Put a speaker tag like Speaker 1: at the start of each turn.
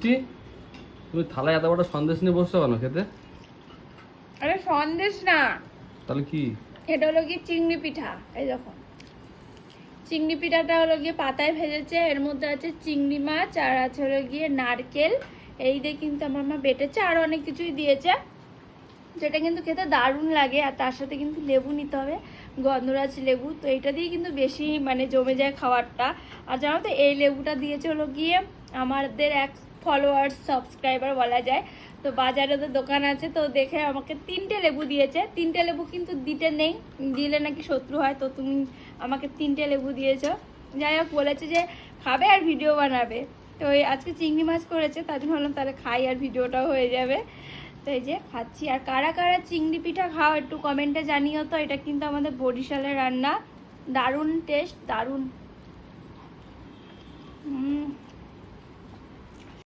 Speaker 1: তুমি থালায় এত বড় সন্দেশ নিয়ে বসছো কেন খেতে?
Speaker 2: আরে সন্দেশ না,
Speaker 1: তাহলে কি?
Speaker 2: এটা হলো কি চিংড়ি পিঠা। এই দেখো, চিংড়ি পিঠাটা হলো গিয়ে পাতায় ভেজেছে, এর মধ্যে আছে চিংড়ি মাছ আর আছে হলো গিয়ে নারকেল। এই দিয়ে কিন্তু আমার মা বেটেছে, আর অনেক কিছুই দিয়েছে, যেটা কিন্তু খেতে দারুণ লাগে। আর তার সাথে কিন্তু লেবু নিতে হবে, গন্ধরাজ লেবু। তো এইটা দিয়ে কিন্তু বেশি মানে জমে যায় খাবারটা। আর জানো তো এই লেবুটা দিয়েছে হলো গিয়ে আমাদের এক ফলোয়ার্স সাবস্ক্রাইবার বলা যায়। তো বাজারে তো দোকান আছে, তো দেখে আমাকে 3টে লেবু দিয়েছে। 3টে লেবু কিন্তু দিতে নেই, দিলে নাকি শত্রু হয়, তো তুমি আমাকে 3টে লেবু দিয়েছো। যাই হোক, বলেছে যে খাবে আর ভিডিও বানাবে। তো ওই আজকে চিংড়ি মাছ করেছে, তার জন্য ভাবলাম তাহলে খাই আর ভিডিওটাও হয়ে যাবে। তো এই যে খাচ্ছি। আর কারা কারা চিংড়ি পিঠা খাও একটু কমেন্টে জানিও তো। এটা কিন্তু আমাদের বরিশালের রান্না, দারুণ টেস্ট, দারুণ।